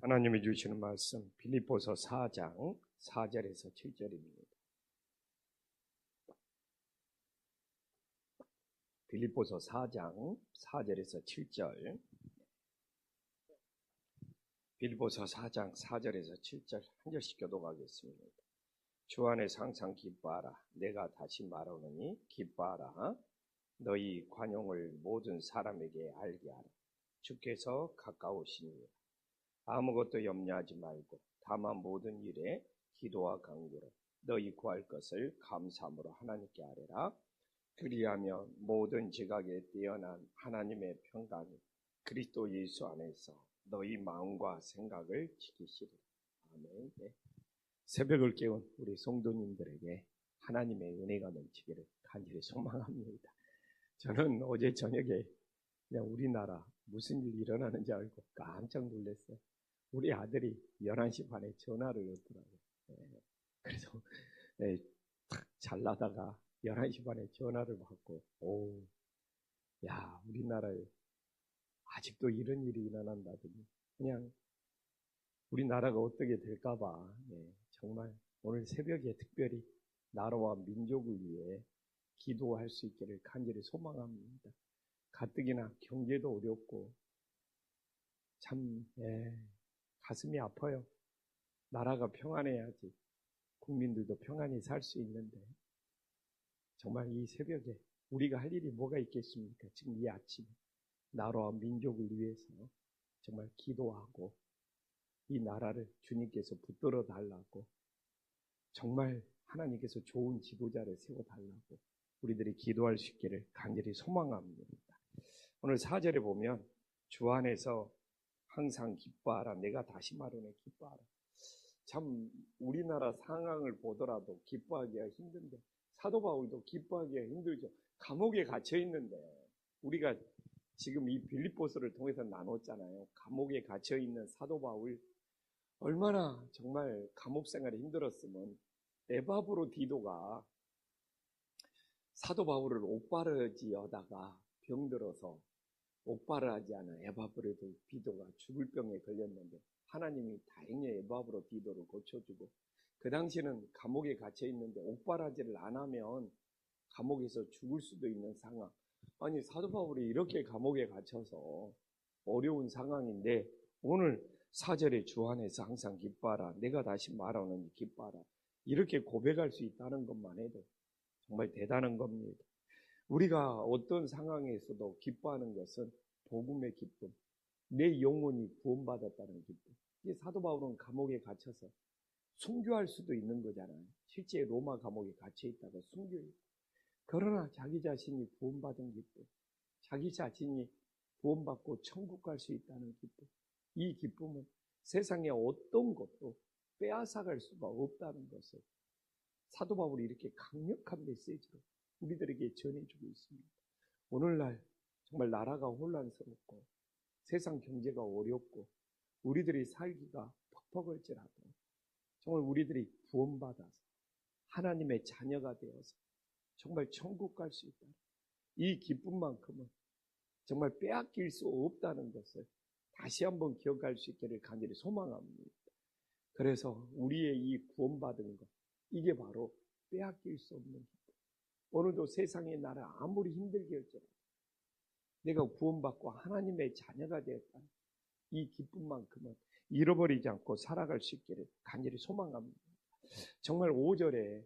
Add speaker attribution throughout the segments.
Speaker 1: 하나님이 주시는 말씀 빌립보서 4장 4절에서 7절입니다. 빌립보서 4장 4절에서 7절. 빌립보서 4장 4절에서 7절 한 절씩 교독하겠습니다. 주 안에서 항상 기뻐하라. 내가 다시 말하노니 기뻐하라. 너희 관용을 모든 사람에게 알게 하라. 주께서 가까우시니라. 아무것도 염려하지 말고 다만 모든 일에 기도와 간구로 너희 구할 것을 감사함으로 하나님께 아뢰라. 그리하면 모든 지각에 뛰어난 하나님의 평강이 그리스도 예수 안에서 너희 마음과 생각을 지키시리라. 아멘. 네. 새벽을 깨운 우리 성도님들에게 하나님의 은혜가 넘치기를 간절히 소망합니다. 저는 어제 저녁에 그냥 우리나라 무슨 일이 일어나는지 알고 깜짝 놀랐어요. 우리 아들이 11시 반에 전화를 했더라고요. 그래서 탁 잘나다가 11시 반에 전화를 받고 야, 우리나라에 아직도 이런 일이 일어난다더니 그냥 우리나라가 어떻게 될까봐 정말 오늘 새벽에 특별히 나라와 민족을 위해 기도할 수 있기를 간절히 소망합니다. 가뜩이나 경제도 어렵고 참 가슴이 아파요. 나라가 평안해야지 국민들도 평안히 살 수 있는데 정말 이 새벽에 우리가 할 일이 뭐가 있겠습니까? 지금 이 아침에 나라와 민족을 위해서 정말 기도하고 이 나라를 주님께서 붙들어 달라고 정말 하나님께서 좋은 지도자를 세워달라고 우리들이 기도할 수 있기를 간절히 소망합니다. 오늘 4절에 보면 주 안에서 항상 기뻐하라. 내가 다시 말하네 기뻐하라. 참 우리나라 상황을 보더라도 기뻐하기가 힘든데 사도 바울도 기뻐하기가 힘들죠. 감옥에 갇혀 있는데 우리가 지금 이 빌립보서를 통해서 나눴잖아요. 감옥에 갇혀 있는 사도 바울 얼마나 정말 감옥 생활이 힘들었으면 에바브로 디도가 사도 바울을 옥바르지어다가 병들어서 옥바르하지 않은 에바브로 디도가 죽을 병에 걸렸는데 하나님이 다행히 에바브로 디도를 고쳐주고 그 당시에는 감옥에 갇혀 있는데 옥바르지를 안 하면 감옥에서 죽을 수도 있는 상황. 아니 사도 바울이 이렇게 감옥에 갇혀서 어려운 상황인데 오늘 4절에 주 안에서 항상 기뻐하라. 내가 다시 말하노니 기뻐하라. 이렇게 고백할 수 있다는 것만 해도 정말 대단한 겁니다. 우리가 어떤 상황에서도 기뻐하는 것은 복음의 기쁨, 내 영혼이 구원받았다는 기쁨. 이 사도 바울은 감옥에 갇혀서 순교할 수도 있는 거잖아요. 실제 로마 감옥에 갇혀 있다가 순교해요. 그러나 자기 자신이 구원받은 기쁨, 자기 자신이 구원받고 천국 갈 수 있다는 기쁨. 이 기쁨은 세상의 어떤 것도 빼앗아갈 수가 없다는 것을 사도 바울이 이렇게 강력한 메시지로 우리들에게 전해주고 있습니다. 오늘날 정말 나라가 혼란스럽고 세상 경제가 어렵고 우리들이 살기가 퍽퍽할지라도 정말 우리들이 구원받아서 하나님의 자녀가 되어서 정말 천국 갈 수 있다. 이 기쁨만큼은 정말 빼앗길 수 없다는 것을 다시 한번 기억할 수 있기를 간절히 소망합니다. 그래서 우리의 이 구원받은 것, 이게 바로 빼앗길 수 없는 기쁨. 오늘도 세상의 나라 아무리 힘들게 할지라도 내가 구원받고 하나님의 자녀가 되었다. 이 기쁨만큼은 잃어버리지 않고 살아갈 수 있기를 간절히 소망합니다. 정말 5절에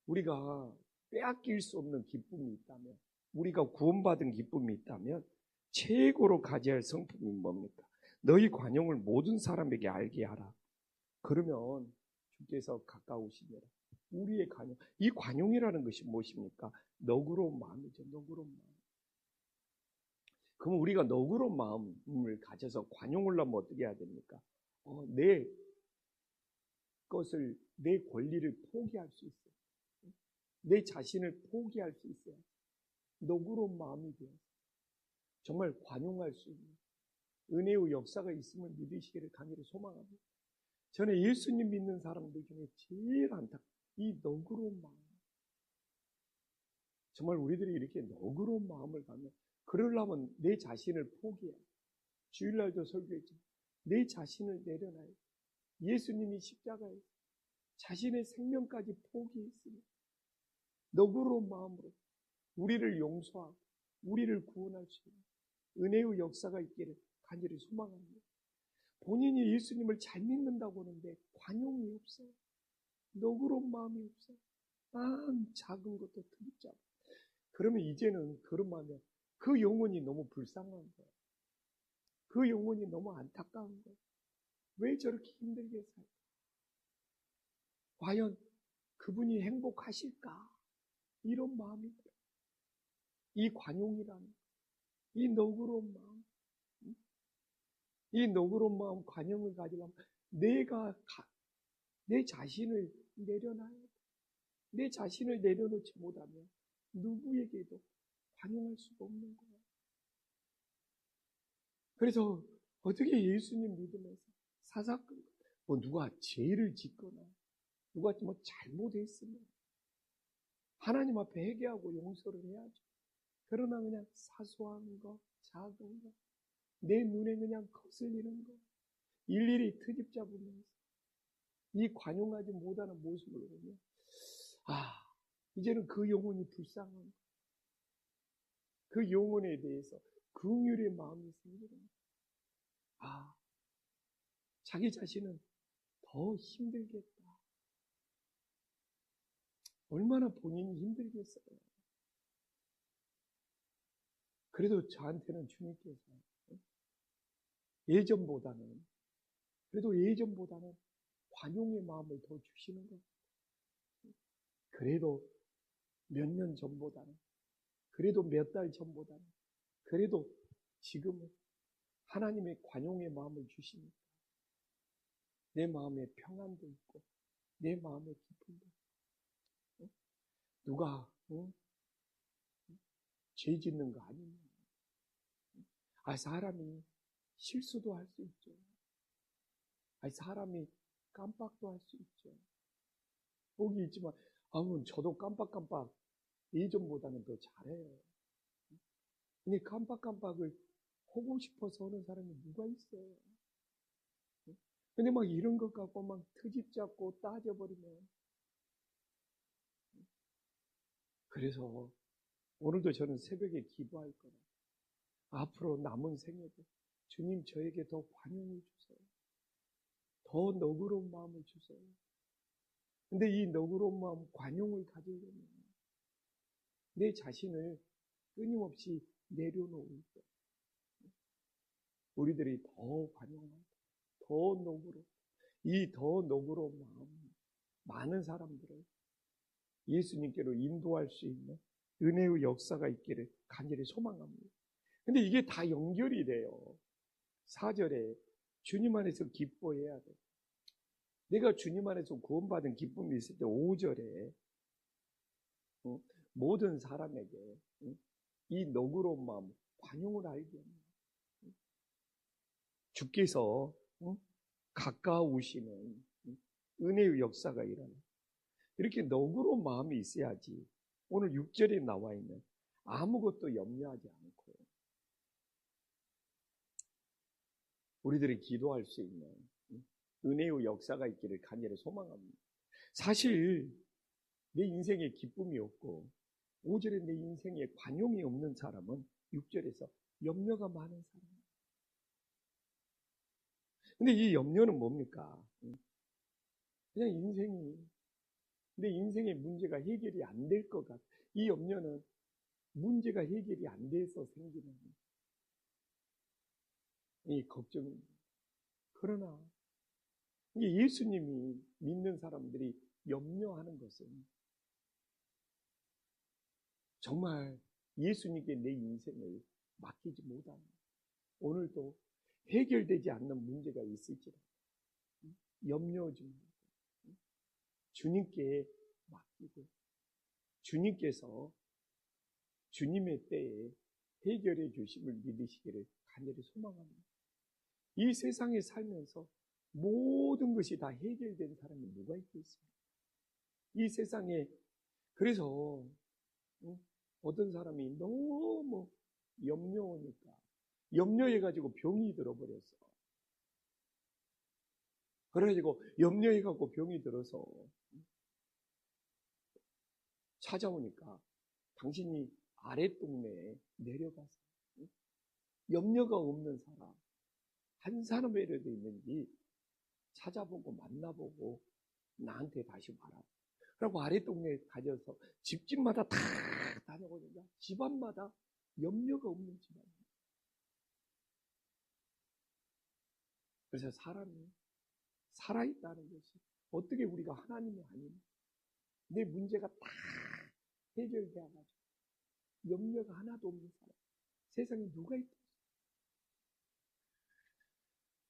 Speaker 1: 우리가 빼앗길 수 없는 기쁨이 있다면, 우리가 구원받은 기쁨이 있다면 최고로 가져야 할 성품이 뭡니까? 너희 관용을 모든 사람에게 알게 하라. 그러면 주께서 가까우시니라. 우리의 관용, 이 관용이라는 것이 무엇입니까? 너그러운 마음이죠. 너그러운 마음. 그럼 우리가 너그러운 마음을 가져서 관용을 하면 어떻게 해야 됩니까? 내 것을, 내 권리를 포기할 수 있어요. 내 자신을 포기할 수 있어요. 너그러운 마음이 되어서 정말 관용할 수 있는 은혜의 역사가 있음을 믿으시기를 간절히 소망합니다. 저는 예수님 믿는 사람들 중에 제일 이 너그러운 마음. 정말 우리들이 이렇게 너그러운 마음을 갖는, 그러려면 내 자신을 포기해. 주일날도 설교했지만 내 자신을 내려놔야 돼. 예수님이 십자가에 자신의 생명까지 포기했으니 너그러운 마음으로 우리를 용서하고 우리를 구원할 수 있는 은혜의 역사가 있기를 간절히 소망합니다. 본인이 예수님을 잘 믿는다고 하는데 관용이 없어요. 너그러운 마음이 없어요. 작은 것도 트집잡아. 그러면 이제는 그런 마음이야. 그 영혼이 너무 불쌍한 거예요. 그 영혼이 너무 안타까운 거예요. 왜 저렇게 힘들게 살까? 과연 그분이 행복하실까? 이런 마음이 들어요. 이 관용이라는, 이 너그러운 마음, 이 너그러운 마음, 관용을 가지려면 내 자신을 내려놔야 돼. 내 자신을 내려놓지 못하면 누구에게도 관용할 수가 없는 거예요. 그래서 어떻게 예수님 믿으면서 사사건, 누가 죄를 짓거나 누가 잘못했으면 하나님 앞에 회개하고 용서를 해야죠. 그러나 그냥 사소한 거, 작은 거, 내 눈에 그냥 거슬리는 거 일일이 트집 잡으면서 이 관용하지 못하는 모습을 보면 이제는 그 영혼이 불쌍한 거, 그 영혼에 대해서 긍휼의 마음이 생기는 거예요. 자기 자신은 더 힘들겠다. 얼마나 본인이 힘들겠어요. 그래도 저한테는 주님께서 예전보다는 관용의 마음을 더 주시는 거예요. 그래도 몇 년 전보다는, 그래도 몇 달 전보다는, 그래도 지금은 하나님의 관용의 마음을 주시니까 내 마음에 평안도 있고 내 마음에 기쁨도 있고. 누가 죄 짓는 거 아니냐. 사람이 실수도 할 수 있죠. 사람이 깜빡도 할 수 있죠. 복이 있지만 저도 깜빡 예전보다는 더 잘해요. 근데 깜빡을 하고 싶어서 하는 사람이 누가 있어요? 근데 이런 것 갖고 트집 잡고 따져버리면. 그래서 오늘도 저는 새벽에 기도할 거라. 앞으로 남은 생애도 주님 저에게 더 관용을 주세요. 더 너그러운 마음을 주세요. 근데 이 너그러운 마음, 관용을 가지려면 내 자신을 끊임없이 내려놓을 때 우리들이 더 관용하고 더 너그러워, 이 더 너그러운 마음, 많은 사람들을 예수님께로 인도할 수 있는 은혜의 역사가 있기를 간절히 소망합니다. 근데 이게 다 연결이 돼요. 4절에 주님 안에서 기뻐해야 돼. 내가 주님 안에서 구원받은 기쁨이 있을 때 5절에 모든 사람에게 이 너그러운 마음, 관용을 알게 합니다. 주께서 가까우시는 은혜의 역사가 일어나요. 이렇게 너그러운 마음이 있어야지 오늘 6절에 나와 있는 아무것도 염려하지 않고 우리들이 기도할 수 있는 은혜의 역사가 있기를 간절히 소망합니다. 사실 내 인생에 기쁨이 없고 5절에 내 인생에 관용이 없는 사람은 6절에서 염려가 많은 사람이에요. 근데 이 염려는 뭡니까? 그냥 내 인생의 문제가 해결이 안 될 것 같아. 이 염려는 문제가 해결이 안 돼서 생기는 이 걱정입니다. 그러나 예수님이 믿는 사람들이 염려하는 것은 정말 예수님께 내 인생을 맡기지 못하는, 오늘도 해결되지 않는 문제가 있을지라도 염려하지 말고 주님께 맡기고 주님께서 주님의 때에 해결해 주심을 믿으시기를 간절히 소망합니다. 이 세상에 살면서 모든 것이 다 해결된 사람이 누가 있겠습니까? 이 세상에. 그래서 어떤 사람이 너무 염려하니까 염려해가지고 병이 들어버렸어. 그래가지고 염려해갖고 병이 들어서 찾아오니까 당신이 아랫동네에 내려가서 염려가 없는 사람 한 사람이라도 있는지 찾아보고 만나보고 나한테 다시 와라. 그리고 아랫동네에 가져서 집집마다 다 다녀보니까 집안마다 염려가 없는 집안이에요. 그래서 사람이 살아있다는 것이 어떻게 우리가 하나님이 아닌 내 문제가 다 해결되어가지고 염려가 하나도 없는 사람 세상에 누가 있겠어요?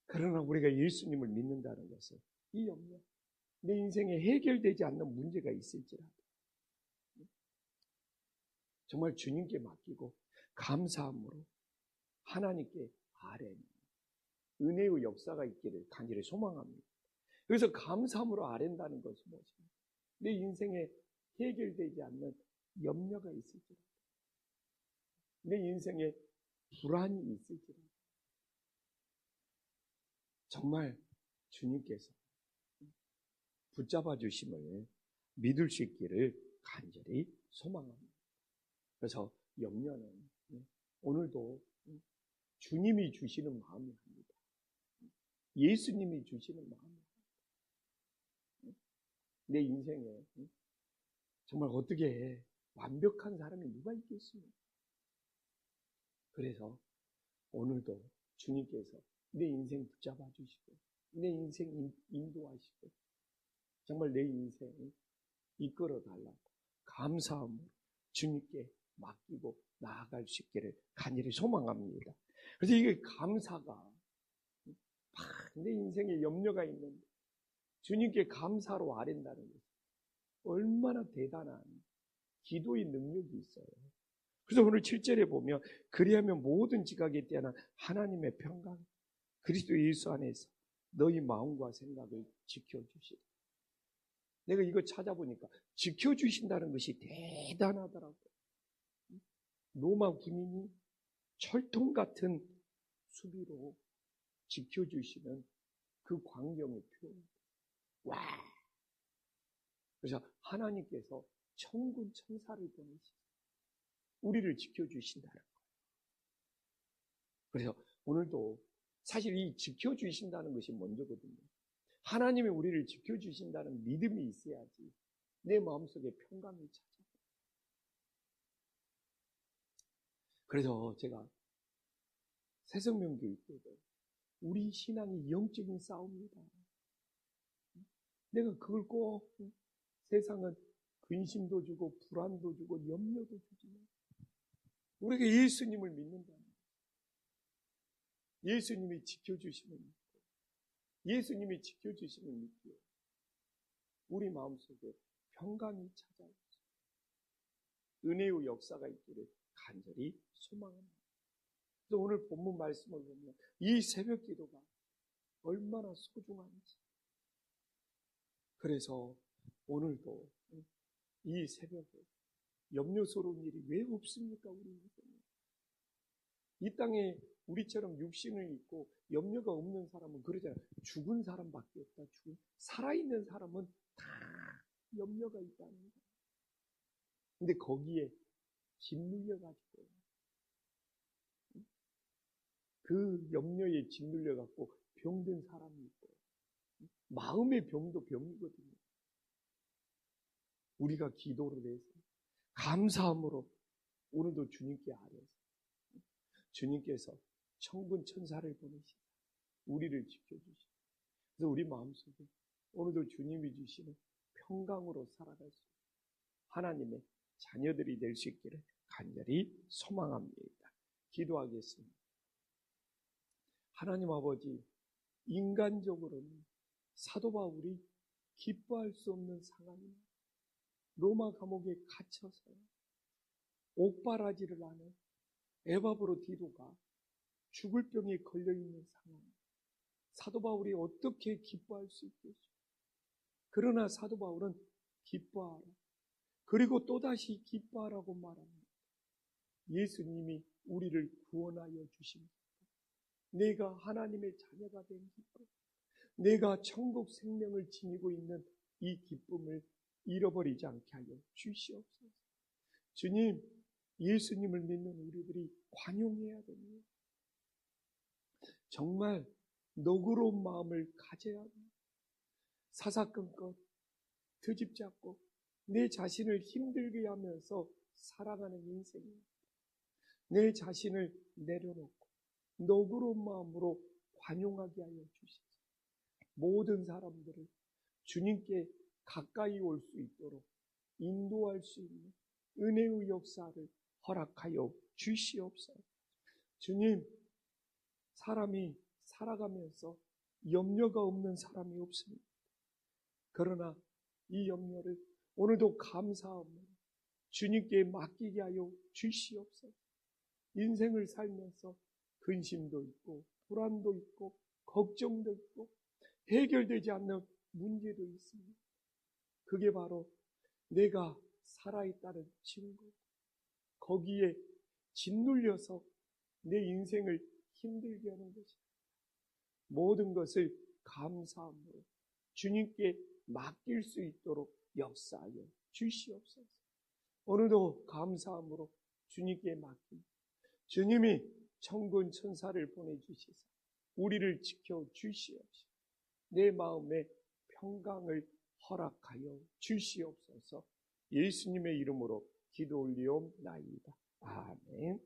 Speaker 1: 그러나 우리가 예수님을 믿는다는 것은 이 염려 내 인생에 해결되지 않는 문제가 있을지라도 정말 주님께 맡기고 감사함으로 하나님께 아뢰는 은혜의 역사가 있기를 간절히 소망합니다. 그래서 감사함으로 아랜다는 것은 무엇입니까? 내 인생에 해결되지 않는 염려가 있을지라도 내 인생에 불안이 있을지라도 정말 주님께서 붙잡아 주심을 믿을 수 있기를 간절히 소망합니다. 그래서 염려는 오늘도 주님이 주시는 마음이 합니다. 예수님이 주시는 마음이 내 인생에 정말 어떻게 완벽한 사람이 누가 있겠습니까? 그래서 오늘도 주님께서 내 인생 붙잡아 주시고 내 인생 인도하시고 정말 내 인생 이끌어 달라고 감사함으로 주님께 맡기고 나아갈 수 있기를 간절히 소망합니다. 그래서 이게 감사가 내 인생에 염려가 있는데 주님께 감사로 아랜다는 것은 얼마나 대단한 기도의 능력이 있어요. 그래서 오늘 7절에 보면 그리하면 모든 지각에 뛰어난 하나님의 평강 그리스도 예수 안에서 너희 마음과 생각을 지켜주시라. 내가 이거 찾아보니까 지켜주신다는 것이 대단하더라고요. 로마 군인이 철통 같은 수비로 지켜주시는 그 광경의 표현. 와! 그래서 하나님께서 천군 천사를 보내시고 우리를 지켜주신다는 거예요. 그래서 오늘도 사실 이 지켜주신다는 것이 먼저거든요. 하나님이 우리를 지켜주신다는 믿음이 있어야지 내 마음속에 평강이 찾아와요. 그래서 제가 새성명교육교도 우리 신앙이 영적인 싸움이다. 내가 그걸 꼭 세상은 근심도 주고 불안도 주고 염려도 주지만 우리가 예수님을 믿는다면 예수님이 지켜주시면 믿고 예수님이 지켜주시면 믿고 우리 마음속에 평강이 찾아오죠. 은혜의 역사가 있기를 간절히 소망합니다. 그래서 오늘 본문 말씀을 보면 이 새벽 기도가 얼마나 소중한지 그래서 오늘도 이 새벽에 염려스러운 일이 왜 없습니까? 우리 인생에 이 땅에 우리처럼 육신을 입고 염려가 없는 사람은 그러잖아요. 죽은 사람밖에 없다. 살아있는 사람은 다 염려가 있다는 거예요. 근데 거기에 짓눌려가지고 그 염려에 짓눌려갖고 병든 사람이 있고 마음의 병도 병이거든요. 우리가 기도를 해서 감사함으로 오늘도 주님께 아뢰서 주님께서 천군 천사를 보내시고 우리를 지켜주시고 그래서 우리 마음속에 오늘도 주님이 주시는 평강으로 살아갈 수 있는 하나님의 자녀들이 될 수 있기를 간절히 소망합니다. 기도하겠습니다. 하나님 아버지, 인간적으로는 사도 바울이 기뻐할 수 없는 상황입니다. 로마 감옥에 갇혀서 옥바라지를 하는 에바브로디도가 죽을 병에 걸려있는 상황. 사도 바울이 어떻게 기뻐할 수 있겠죠? 그러나 사도 바울은 기뻐하라. 그리고 또다시 기뻐하라고 말합니다. 예수님이 우리를 구원하여 주십니다. 내가 하나님의 자녀가 된 기쁨, 내가 천국 생명을 지니고 있는 이 기쁨을 잃어버리지 않게 하여 주시옵소서. 주님, 예수님을 믿는 우리들이 관용해야 됩니다. 정말 너그러운 마음을 가져야 합니다. 사사건건 트집잡고 내 자신을 힘들게 하면서 살아가는 인생입니다. 내 자신을 내려놓고 너그러운 마음으로 관용하게 하여 주시옵소서. 모든 사람들을 주님께 가까이 올 수 있도록 인도할 수 있는 은혜의 역사를 허락하여 주시옵소서. 주님, 사람이 살아가면서 염려가 없는 사람이 없습니다. 그러나 이 염려를 오늘도 감사함으로 주님께 맡기게 하여 주시옵소서. 인생을 살면서 근심도 있고 불안도 있고 걱정도 있고 해결되지 않는 문제도 있습니다. 그게 바로 내가 살아있다는 증거, 거기에 짓눌려서 내 인생을 힘들게 하는 것입니다. 모든 것을 감사함으로 주님께 맡길 수 있도록 역사하여 주시옵소서. 오늘도 감사함으로 주님께 맡깁니다. 주님이 천군 천사를 보내주시사 우리를 지켜주시옵시고 내 마음에 평강을 허락하여 주시옵소서. 예수님의 이름으로 기도 올리옵나이다. 아멘.